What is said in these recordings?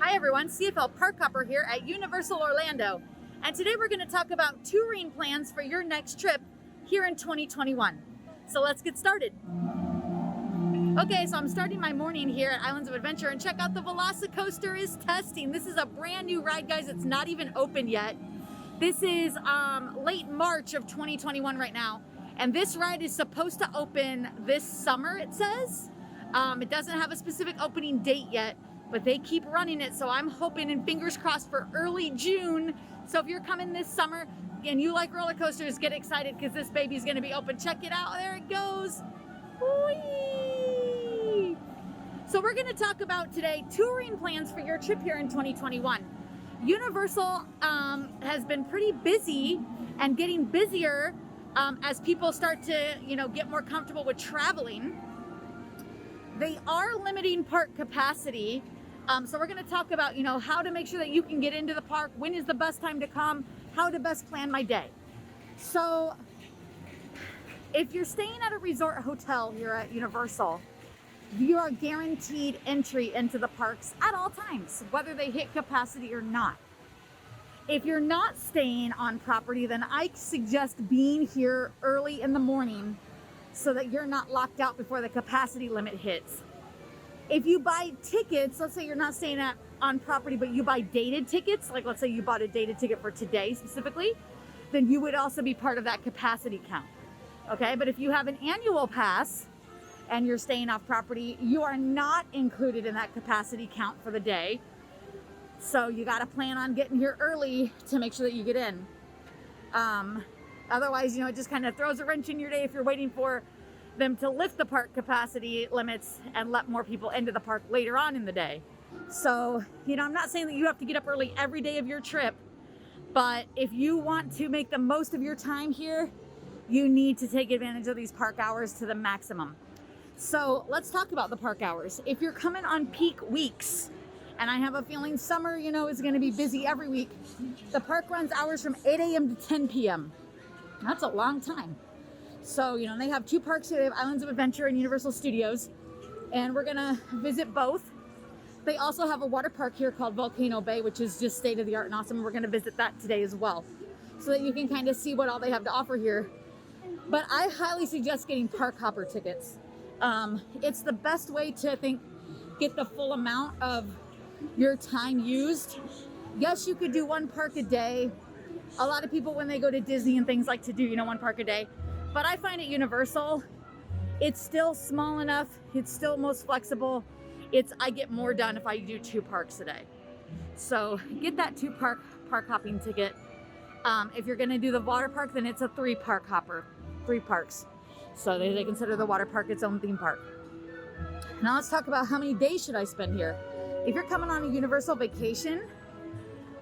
Hi everyone, CFL Park Hopper here at Universal Orlando. And today we're going to talk about touring plans for your next trip here in 2021. So let's get started. Okay, so I'm starting my morning here at Islands of Adventure, and check out the Velocicoaster is testing. This is a brand new ride, guys. It's not even open yet. This is late March of 2021 right now. And this ride is supposed to open this summer, it says. It doesn't have a specific opening date yet, but they keep running it, so I'm hoping and fingers crossed for early June. So if you're coming this summer and you like roller coasters, get excited because this baby's gonna be open. Check it out, there it goes. Whee! So we're gonna talk about today touring plans for your trip here in 2021. Universal has been pretty busy and getting busier as people start to, get more comfortable with traveling. They are limiting park capacity. So we're going to talk about, how to make sure that you can get into the park, when is the best time to come, how to best plan my day. So if you're staying at a resort hotel here at Universal, you are guaranteed entry into the parks at all times, whether they hit capacity or not. If you're not staying on property, then I suggest being here early in the morning so that you're not locked out before the capacity limit hits. If you buy tickets, let's say you're not staying on property, but you buy dated tickets, like let's say you bought a dated ticket for today specifically, then you would also be part of that capacity count. Okay, but if you have an annual pass and you're staying off property, you are not included in that capacity count for the day. So you got to plan on getting here early to make sure that you get in. Otherwise, it just kind of throws a wrench in your day if you're waiting for them to lift the park capacity limits and let more people into the park later on in the day. So, I'm not saying that you have to get up early every day of your trip, but if you want to make the most of your time here, you need to take advantage of these park hours to the maximum. So let's talk about the park hours. If you're coming on peak weeks, and I have a feeling summer, is going to be busy every week, the park runs hours from 8 a.m. to 10 p.m. That's a long time. So, they have two parks here. They have Islands of Adventure and Universal Studios, and we're gonna visit both. They also have a water park here called Volcano Bay, which is just state of the art and awesome. We're gonna visit that today as well, so that you can kind of see what all they have to offer here. But I highly suggest getting park hopper tickets. It's the best way to get the full amount of your time used. Yes, you could do one park a day. A lot of people, when they go to Disney and things, like to do, one park a day. But I find at Universal, it's still small enough. It's still most flexible. I get more done if I do two parks a day. So get that two park hopping ticket. If you're going to do the water park, then it's a 3 park hopper, 3 parks. So they consider the water park its own theme park. Now let's talk about how many days should I spend here. If you're coming on a Universal vacation,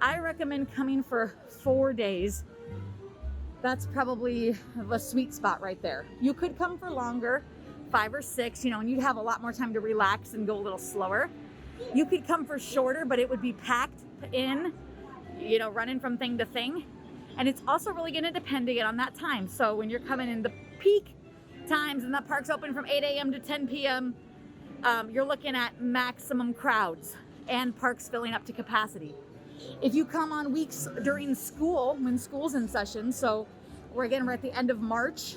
I recommend coming for 4 days. That's probably the sweet spot right there. You could come for longer, 5 or 6, and you'd have a lot more time to relax and go a little slower. You could come for shorter, but it would be packed in, running from thing to thing. And it's also really going to depend again on that time. So when you're coming in the peak times and the park's open from 8 a.m. to 10 p.m., you're looking at maximum crowds and parks filling up to capacity. If you come on weeks during school, when school's in session, so we're at the end of March,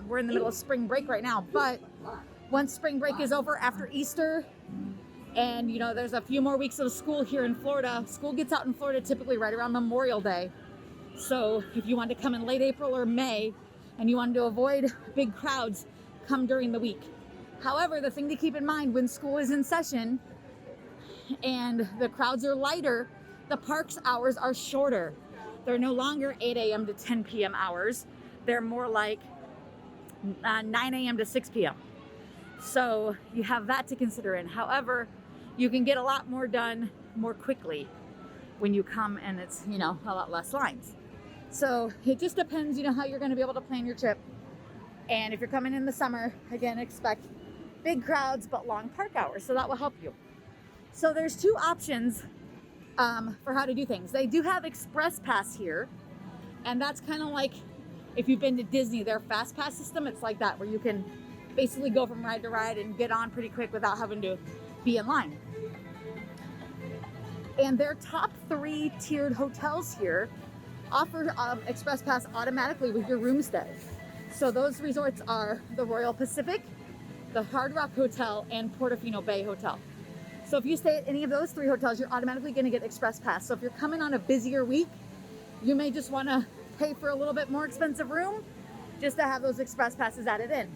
we're in the middle of spring break right now, but once spring break is over after Easter, and there's a few more weeks of school here in Florida, school gets out in Florida typically right around Memorial Day. So if you want to come in late April or May, and you want to avoid big crowds, come during the week. However, the thing to keep in mind, when school is in session and the crowds are lighter, the park's hours are shorter. They're no longer 8 a.m. to 10 p.m. hours. They're more like 9 a.m. to 6 p.m. So you have that to consider in. However, you can get a lot more done more quickly when you come and it's, a lot less lines. So it just depends, how you're going to be able to plan your trip. And if you're coming in the summer, again, expect big crowds but long park hours. So that will help you. So there's 2 options for how to do things. They do have Express Pass here, and that's kind of like if you've been to Disney, their Fast Pass system. It's like that, where you can basically go from ride to ride and get on pretty quick without having to be in line. And their top 3 tiered hotels here offer Express Pass automatically with your room stay. So those resorts are the Royal Pacific, the Hard Rock Hotel, and Portofino Bay Hotel. So if you stay at any of those 3 hotels, you're automatically going to get Express Pass. So if you're coming on a busier week, you may just want to pay for a little bit more expensive room just to have those Express Passes added in.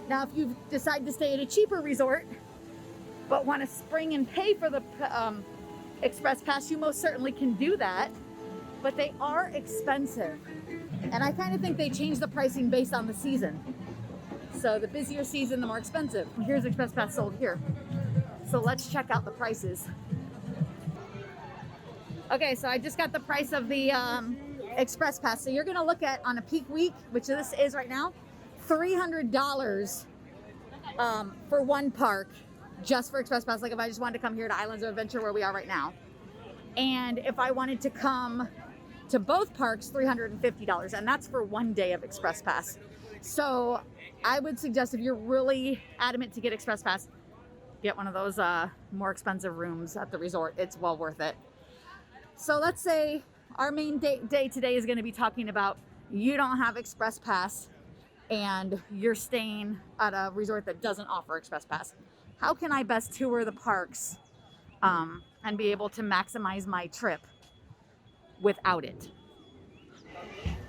Now, if you decide to stay at a cheaper resort, but want to spring and pay for the Express Pass, you most certainly can do that, but they are expensive. And I kind of think they change the pricing based on the season. So the busier season, the more expensive. Here's Express Pass sold here. So let's check out the prices. Okay, so I just got the price of the Express Pass. So you're gonna look at, on a peak week, which this is right now, $300 for one park, just for Express Pass. Like if I just wanted to come here to Islands of Adventure where we are right now. And if I wanted to come to both parks, $350, and that's for one day of Express Pass. So I would suggest, if you're really adamant to get Express Pass, get one of those more expensive rooms at the resort. It's well worth it. So let's say our main day today is going to be talking about you don't have Express Pass and you're staying at a resort that doesn't offer Express Pass. How can I best tour the parks and be able to maximize my trip without it?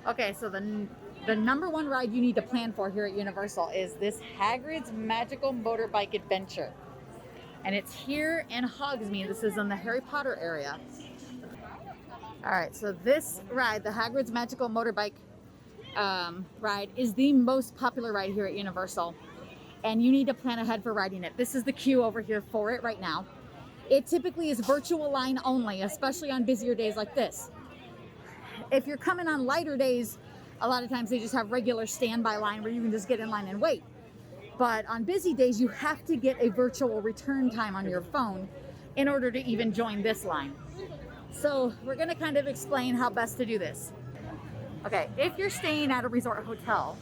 Okay, so the number one ride you need to plan for here at Universal is this Hagrid's Magical Motorbike Adventure. And it's here in Hogsmeade. This is in the Harry Potter area. All right, so this ride, the Hagrid's Magical Motorbike ride, is the most popular ride here at Universal. And you need to plan ahead for riding it. This is the queue over here for it right now. It typically is virtual line only, especially on busier days like this. If you're coming on lighter days, a lot of times they just have regular standby line where you can just get in line and wait. But on busy days, you have to get a virtual return time on your phone in order to even join this line. So we're gonna kind of explain how best to do this. Okay, if you're staying at a resort hotel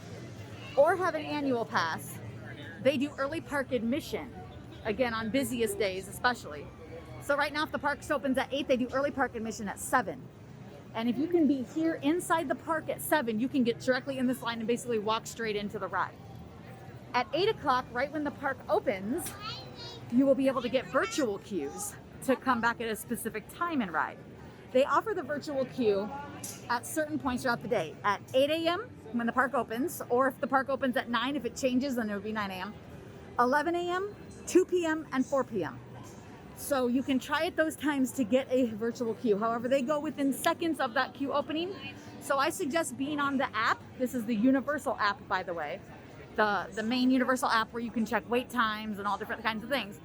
or have an annual pass, they do early park admission, again, on busiest days especially. So right now, if the park opens at 8, they do early park admission at 7. And if you can be here inside the park at 7, you can get directly in this line and basically walk straight into the ride. At 8 o'clock, right when the park opens, you will be able to get virtual queues to come back at a specific time and ride. They offer the virtual queue at certain points throughout the day. At 8 a.m. when the park opens, or if the park opens at 9, if it changes, then it would be 9 a.m., 11 a.m., 2 p.m., and 4 p.m. So you can try at those times to get a virtual queue. However, they go within seconds of that queue opening. So I suggest being on the app. This is the Universal app, by the way. The main Universal app where you can check wait times and all different kinds of things.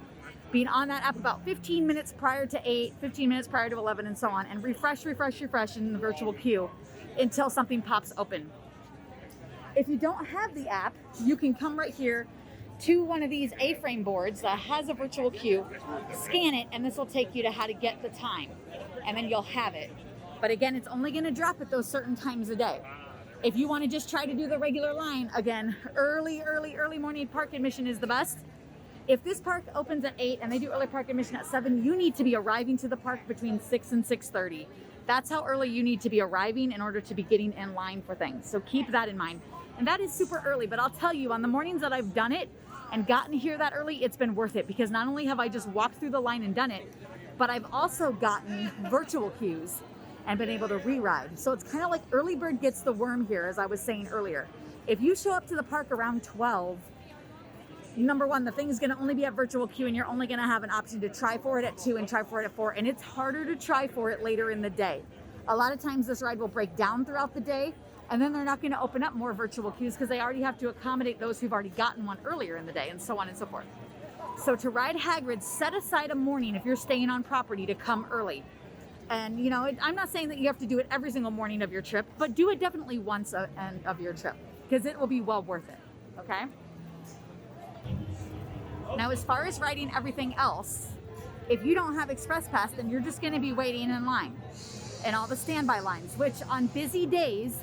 Being on that app about 15 minutes prior to 8, 15 minutes prior to 11, and so on, and refresh in the virtual queue until something pops open. If you don't have the app, you can come right here to one of these A-frame boards that has a virtual queue, scan it, and this will take you to how to get the time, and then you'll have it. But again, it's only going to drop at those certain times a day. If you want to just try to do the regular line, again, early morning park admission is the best. If this park opens at 8 and they do early park admission at 7, you need to be arriving to the park between 6 and 6:30. That's how early you need to be arriving in order to be getting in line for things. So keep that in mind. And that is super early, but I'll tell you, on the mornings that I've done it and gotten here that early, it's been worth it, because not only have I just walked through the line and done it, but I've also gotten virtual queues and been able to re-ride. So it's kind of like early bird gets the worm here, as I was saying earlier. If you show up to the park around 12, number one, the thing's gonna only be at virtual queue, and you're only gonna have an option to try for it at 2 and try for it at 4, and it's harder to try for it later in the day. A lot of times this ride will break down throughout the day, and then they're not gonna open up more virtual queues because they already have to accommodate those who've already gotten one earlier in the day, and so on and so forth. So to ride Hagrid, set aside a morning if you're staying on property to come early. And you know, I'm not saying that you have to do it every single morning of your trip, but do it definitely once of your trip, because it will be well worth it, okay? Now, as far as riding everything else, if you don't have Express Pass, then you're just gonna be waiting in line and all the standby lines, which on busy days,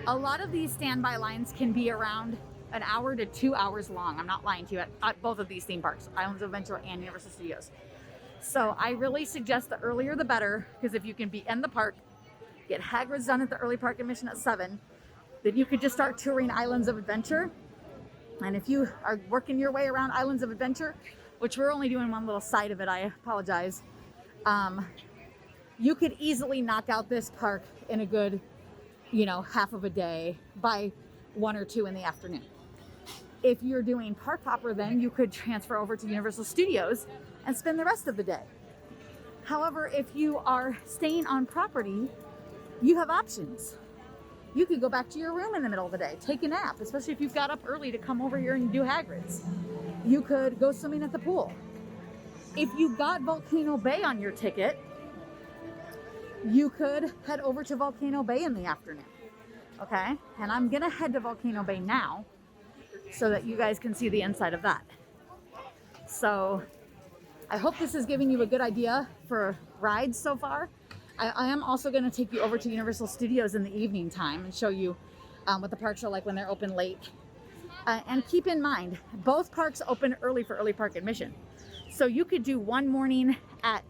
a lot of these standby lines can be around an hour to 2 hours long. I'm not lying to you, at both of these theme parks, Islands of Adventure and Universal Studios. So I really suggest the earlier the better, because if you can be in the park, get Hagrid's done at the early park admission at 7, then you could just start touring Islands of Adventure. And if you are working your way around Islands of Adventure, which we're only doing one little side of it, I apologize, you could easily knock out this park in a good, half of a day by 1 or 2 in the afternoon. If you're doing park hopper, then you could transfer over to Universal Studios and spend the rest of the day. However, if you are staying on property, you have options. You could go back to your room in the middle of the day, take a nap, especially if you've got up early to come over here and do Hagrid's. You could go swimming at the pool. If you got Volcano Bay on your ticket, you could head over to Volcano Bay in the afternoon. Okay? And I'm gonna head to Volcano Bay now so that you guys can see the inside of that. So I hope this is giving you a good idea for rides so far. I am also going to take you over to Universal Studios in the evening time and show you what the parks are like when they're open late. And keep in mind, both parks open early for early park admission. So you could do one morning at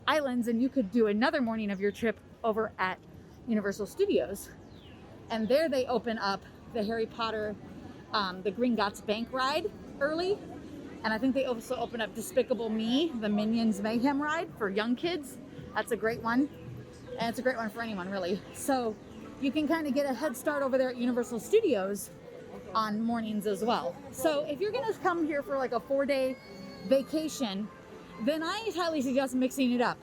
Islands and you could do another morning of your trip over at Universal Studios. And there they open up the Harry Potter, the Gringotts Bank ride early. And I think they also open up Despicable Me, the Minions Mayhem ride for young kids. That's a great one. And it's a great one for anyone, really. So you can kind of get a head start over there at Universal Studios on mornings as well. So if you're going to come here for like a 4-day vacation, then I highly suggest mixing it up.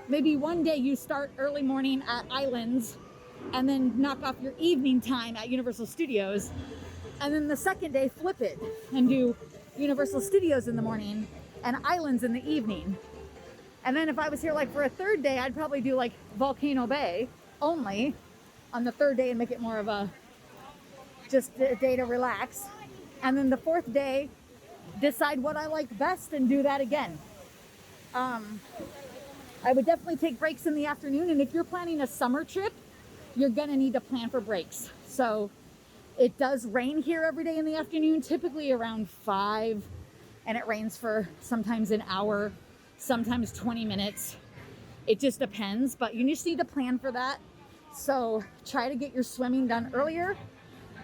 Maybe one day you start early morning at Islands and then knock off your evening time at Universal Studios. And then the second day, flip it and do Universal Studios in the morning and Islands in the evening. And then if I was here like for a third day, I'd probably do like Volcano Bay only on the third day and make it more of a just a day to relax. And then the fourth day, decide what I like best and do that again. I would definitely take breaks in the afternoon. And if you're planning a summer trip, you're gonna need to plan for breaks. So it does rain here every day in the afternoon, typically around 5, and it rains for sometimes an hour, sometimes 20 minutes. It just depends, but you just need to plan for that. So try to get your swimming done earlier.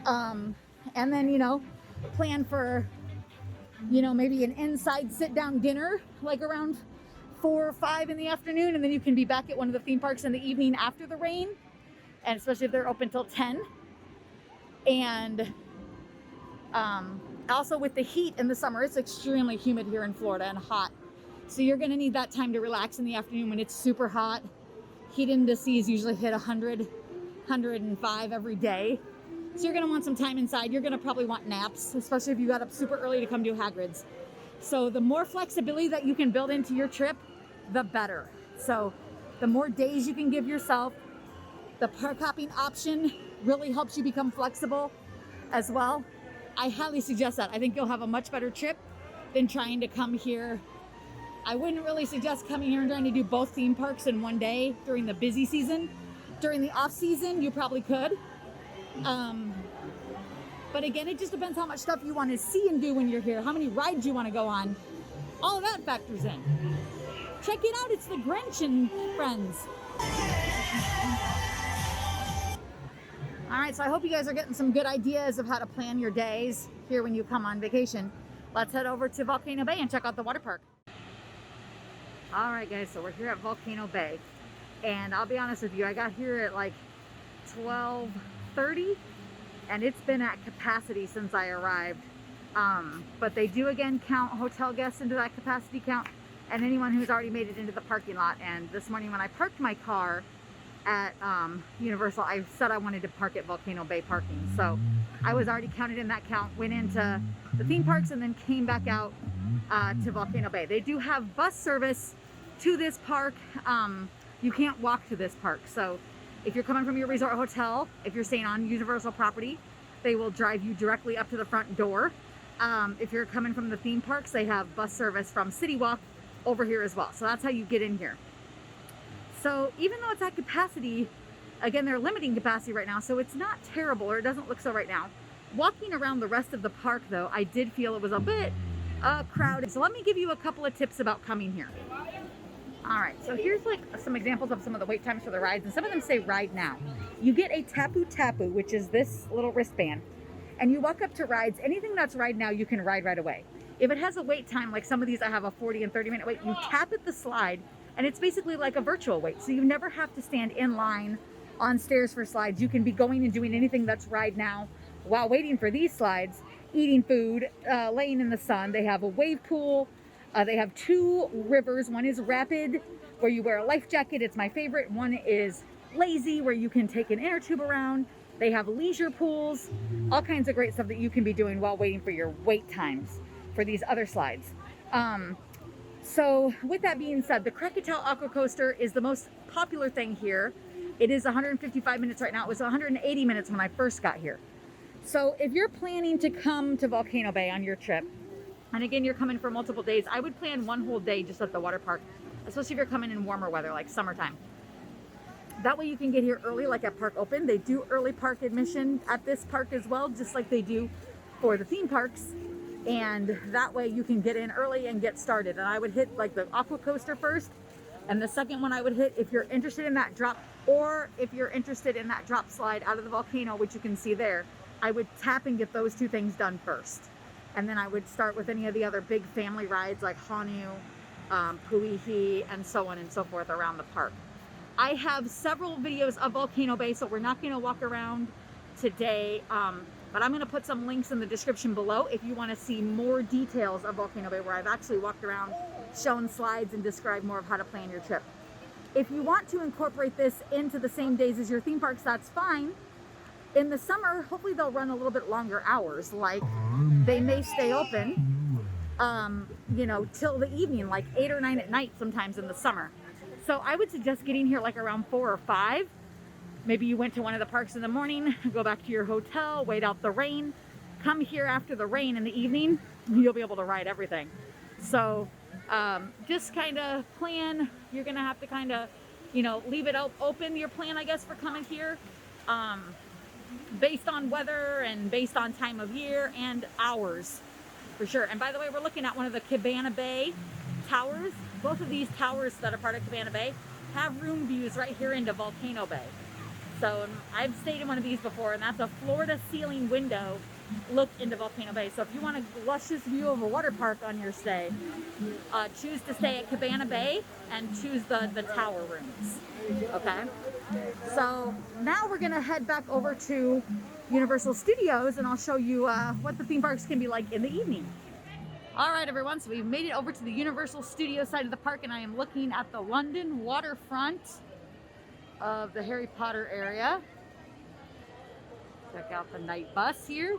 And then, plan for, maybe an inside sit-down dinner, like around 4 or 5 in the afternoon, and then you can be back at one of the theme parks in the evening after the rain, and especially if they're open till 10. And also with the heat in the summer, it's extremely humid here in Florida and hot. So you're gonna need that time to relax in the afternoon when it's super hot. Heat indices usually hit 100, 105 every day. So you're gonna want some time inside. You're gonna probably want naps, especially if you got up super early to come do Hagrid's. So the more flexibility that you can build into your trip, the better. So the more days you can give yourself, the park hopping option really helps you become flexible as well. I highly suggest that. I think you'll have a much better trip than trying to come here. I wouldn't really suggest coming here and trying to do both theme parks in one day during the busy season. During the off season, you probably could. But again, it just depends how much stuff you want to see and do when you're here, how many rides you want to go on. All of that factors in. Check it out, it's the Grinch and friends. All right, so I hope you guys are getting some good ideas of how to plan your days here when you come on vacation. Let's head over to Volcano Bay and check out the water park. All right, guys, so we're here at Volcano Bay. And I'll be honest with you, I got here at like 12:30, and it's been at capacity since I arrived. But they do again count hotel guests into that capacity count and anyone who's already made it into the parking lot. And this morning when I parked my car at Universal, I said I wanted to park at Volcano Bay parking. So I was already counted in that count, went into the theme parks and then came back out to Volcano Bay. They do have bus service to this park. You can't walk to this park. So if you're coming from your resort hotel, if you're staying on Universal property, they will drive you directly up to the front door. If you're coming from the theme parks, they have bus service from City Walk over here as well. So that's how you get in here. So even though it's at capacity, again, they're limiting capacity right now, so it's not terrible, or it doesn't look so right now. Walking around the rest of the park, though, I did feel it was a bit crowded. So let me give you a couple of tips about coming here. All right, so here's like some examples of some of the wait times for the rides, and some of them say ride now. You get a tapu tapu, which is this little wristband, and you walk up to rides. Anything that's ride now, you can ride right away. If it has a wait time, like some of these I have a 40 and 30-minute wait, you tap at the slide, and it's basically like a virtual wait. So you never have to stand in line on stairs for slides. You can be going and doing anything that's ride now while waiting for these slides, eating food, laying in the sun. They have a wave pool. They have 2 rivers. One is rapid, where you wear a life jacket. It's my favorite. One is lazy, where you can take an inner tube around. They have leisure pools, all kinds of great stuff that you can be doing while waiting for your wait times for these other slides. So with that being said, the Krakatoa Aqua Coaster is the most popular thing here. It is 155 minutes right now. It was 180 minutes when I first got here. So if you're planning to come to Volcano Bay on your trip, and again, you're coming for multiple days, I would plan one whole day just at the water park, especially if you're coming in warmer weather, like summertime. That way you can get here early, like at Park Open. They do early park admission at this park as well, just like they do for the theme parks. And that way you can get in early and get started. And I would hit like the Aqua Coaster first. And the second one I would hit, if you're interested in that drop, or if you're interested in that drop slide out of the volcano, which you can see there, I would tap and get those 2 things done first. And then I would start with any of the other big family rides like Honu, Puihi, and so on and so forth around the park. I have several videos of Volcano Bay, so we're not going to walk around today, but I'm going to put some links in the description below if you want to see more details of Volcano Bay, where I've actually walked around, shown slides, and described more of how to plan your trip. If you want to incorporate this into the same days as your theme parks, that's fine. In the summer, hopefully they'll run a little bit longer hours, like they may stay open, you know, till the evening, like 8 or 9 at night sometimes in the summer. So I would suggest getting here like around 4 or 5. Maybe you went to one of the parks in the morning, go back to your hotel, wait out the rain, come here after the rain in the evening, you'll be able to ride everything. So just kind of plan. You're going to have to kind of, you know, leave it open, your plan, I guess, for coming here. Based on weather and based on time of year and hours, for sure. And by the way, we're looking at one of the Cabana Bay towers. Both of these towers that are part of Cabana Bay have room views right here into Volcano Bay. So I've stayed in one of these before, and that's a floor-to-ceiling window look into Volcano Bay. So if you want a luscious view of a water park on your stay, choose to stay at Cabana Bay and choose the tower rooms. Okay? So now we're gonna head back over to Universal Studios, and I'll show you what the theme parks can be like in the evening. All right, everyone, so we've made it over to the Universal Studios side of the park, and I am looking at the London waterfront of the Harry Potter area. Check out the night bus here.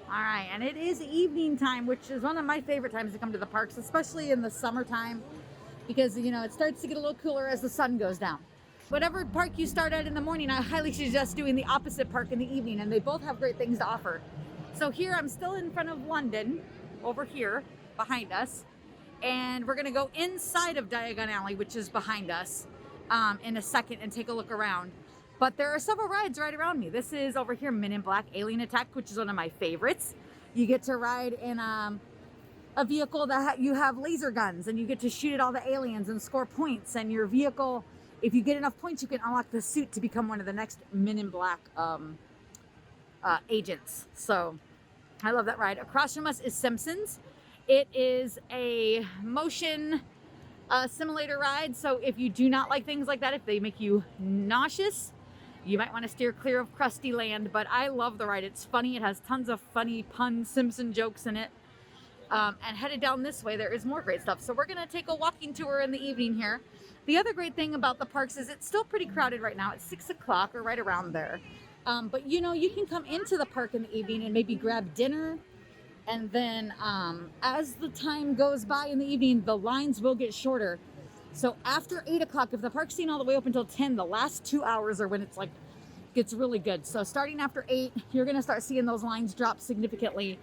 All right, and it is evening time, which is one of my favorite times to come to the parks, especially in the summertime, because, you know, it starts to get a little cooler as the sun goes down. Whatever park you start at in the morning, I highly suggest doing the opposite park in the evening, and they both have great things to offer. So here I'm still in front of London, over here behind us, and we're gonna go inside of Diagon Alley, which is behind us, in a second, and take a look around. But there are several rides right around me. This is over here, Men in Black Alien Attack, which is one of my favorites. You get to ride in a vehicle that you have laser guns, and you get to shoot at all the aliens and score points. And your vehicle, if you get enough points, you can unlock the suit to become one of the next Men in Black agents. So I love that ride. Across from us is Simpsons. It is a motion simulator ride. So if you do not like things like that, if they make you nauseous, you might want to steer clear of Krusty Land. But I love the ride. It's funny. It has tons of funny pun Simpson jokes in it. And headed down this way, there is more great stuff. So we're going to take a walking tour in the evening here. The other great thing about the parks is it's still pretty crowded right now. It's 6 o'clock or right around there. But you know, you can come into the park in the evening and maybe grab dinner. And then as the time goes by in the evening, the lines will get shorter. So after 8 o'clock, if the park's seen all the way up until 10, the last 2 hours are when it's like, gets really good. So starting after 8, you're going to start seeing those lines drop significantly,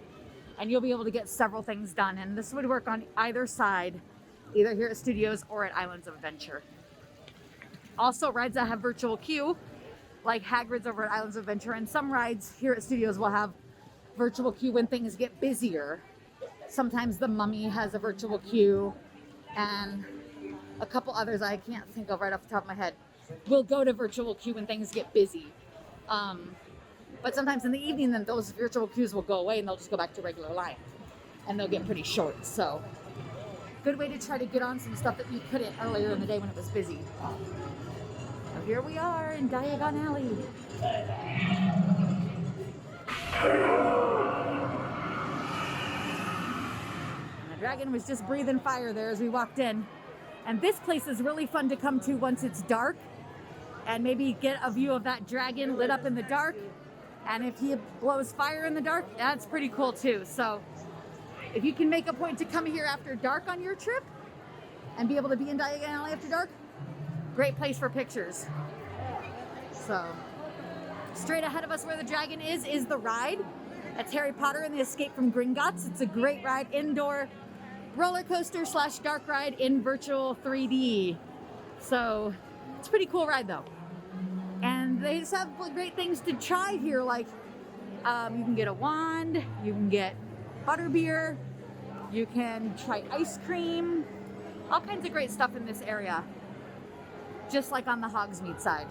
and you'll be able to get several things done. And this would work on either side, either here at Studios or at Islands of Adventure. Also, rides that have virtual queue, like Hagrid's over at Islands of Adventure, and some rides here at Studios will have virtual queue when things get busier. Sometimes the Mummy has a virtual queue, and a couple others I can't think of right off the top of my head will go to virtual queue when things get busy. But sometimes in the evening, then those virtual queues will go away and they'll just go back to regular line. And they'll get pretty short. So, good way to try to get on some stuff that you couldn't earlier in the day when it was busy. So here we are in Diagon Alley. And the dragon was just breathing fire there as we walked in. And this place is really fun to come to once it's dark and maybe get a view of that dragon lit up in the dark. And if he blows fire in the dark, that's pretty cool too. So if you can make a point to come here after dark on your trip and be able to be in Diagon Alley after dark, great place for pictures. So straight ahead of us where the dragon is the ride. That's Harry Potter and the Escape from Gringotts. It's a great ride, indoor roller coaster / dark ride in virtual 3D. So it's a pretty cool ride though. And they just have great things to try here, like you can get a wand, you can get butterbeer, you can try ice cream, all kinds of great stuff in this area, just like on the Hogsmeade side.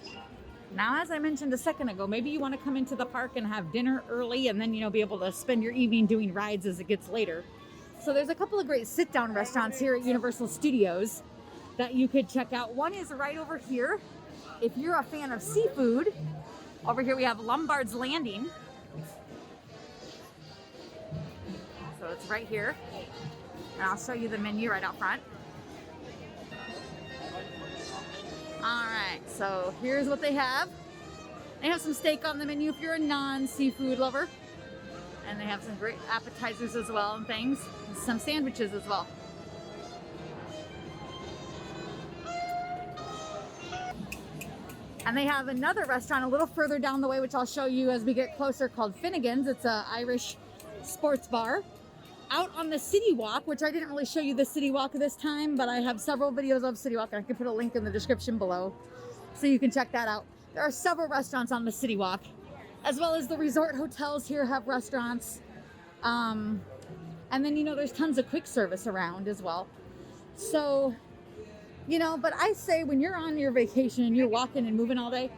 Now, as I mentioned a second ago, maybe you want to come into the park and have dinner early and then, be able to spend your evening doing rides as it gets later. So there's a couple of great sit-down restaurants here at Universal Studios that you could check out. One is right over here. If you're a fan of seafood, over here we have Lombard's Landing. So it's right here. And I'll show you the menu right out front. All right, so here's what they have. They have some steak on the menu if you're a non-seafood lover. And they have some great appetizers as well and things. And some sandwiches as well. And they have another restaurant a little further down the way, which I'll show you as we get closer, called Finnegan's. It's an Irish sports bar out on the City Walk, which I didn't really show you the City Walk this time, but I have several videos of City Walk. I can put a link in the description below so you can check that out. There are several restaurants on the City Walk, as well as the resort hotels here have restaurants. And then, there's tons of quick service around as well. So, but I say when you're on your vacation and you're walking and moving all day,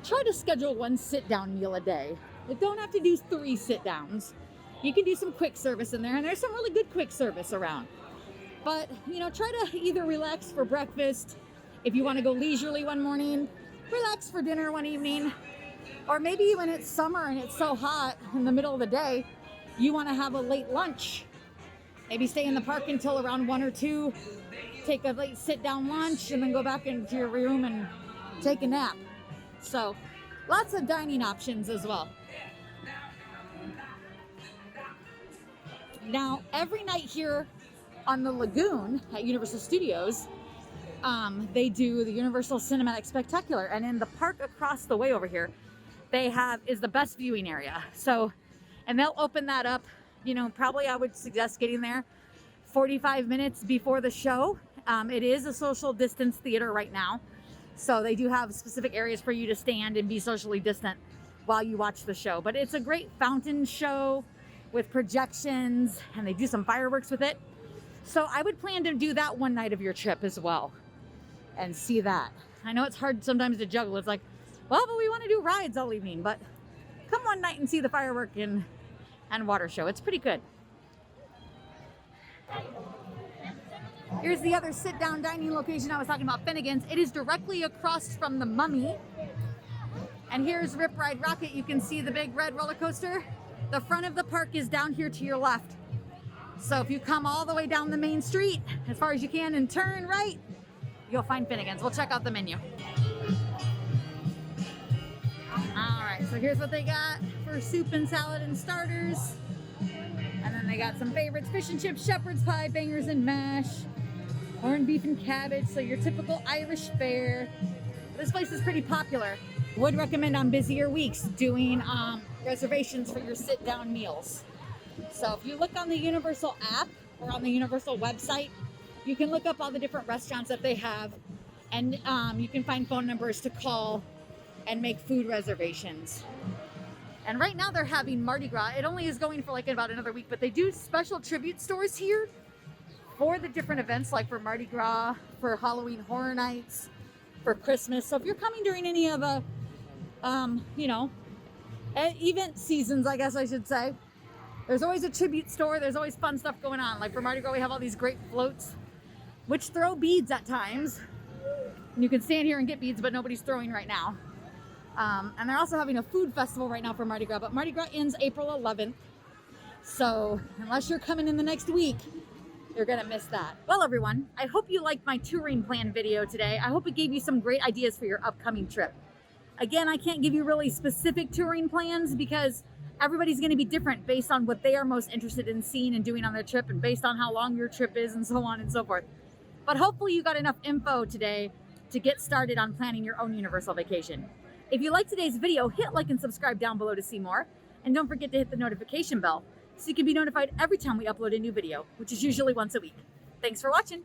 try to schedule one sit-down meal a day. You don't have to do 3 sit-downs. You can do some quick service in there, and there's some really good quick service around. But, try to either relax for breakfast, if you want to go leisurely one morning, relax for dinner one evening, or maybe when it's summer and it's so hot in the middle of the day, you want to have a late lunch. Maybe stay in the park until around 1 or 2, take a late sit-down lunch, and then go back into your room and take a nap. So, lots of dining options as well. Now, every night here on the lagoon at Universal Studios, they do the Universal Cinematic Spectacular, and in the park across the way over here, is the best viewing area. So, and they'll open that up, probably I would suggest getting there 45 minutes before the show. It is a social distance theater right now, so they do have specific areas for you to stand and be socially distant while you watch the show. But it's a great fountain show with projections, and they do some fireworks with it. So I would plan to do that one night of your trip as well and see that. I know it's hard sometimes to juggle. It's like, well, but we want to do rides all evening, but come one night and see the firework and water show. It's pretty good. Here's the other sit-down dining location I was talking about, Finnegan's. It is directly across from the Mummy. And here's Rip Ride Rocket. You can see the big red roller coaster. The front of the park is down here to your left. So if you come all the way down the main street as far as you can and turn right, you'll find Finnegan's. We'll check out the menu. All right, so here's what they got for soup and salad and starters. And then they got some favorites: fish and chips, shepherd's pie, bangers and mash, corned beef and cabbage, so your typical Irish fare. This place is pretty popular. Would recommend on busier weeks doing reservations for your sit-down meals. So if you look on the Universal app or on the Universal website, you can look up all the different restaurants that they have, and you can find phone numbers to call and make food reservations. And right now they're having Mardi Gras. It only is going for like about another week, but they do special tribute stores here for the different events, like for Mardi Gras, for Halloween Horror Nights, for Christmas. So if you're coming during any of the, you know, event seasons, I guess I should say, there's always a tribute store. There's always fun stuff going on. Like for Mardi Gras, we have all these great floats, which throw beads at times. And you can stand here and get beads, but nobody's throwing right now. And they're also having a food festival right now for Mardi Gras, but Mardi Gras ends April 11th. So unless you're coming in the next week, you're gonna miss that. Well, everyone, I hope you liked my touring plan video today. I hope it gave you some great ideas for your upcoming trip. Again, I can't give you really specific touring plans because everybody's gonna be different based on what they are most interested in seeing and doing on their trip and based on how long your trip is and so on and so forth. But hopefully you got enough info today to get started on planning your own Universal vacation. If you liked today's video, hit like and subscribe down below to see more. And don't forget to hit the notification bell so you can be notified every time we upload a new video, which is usually once a week. Thanks for watching.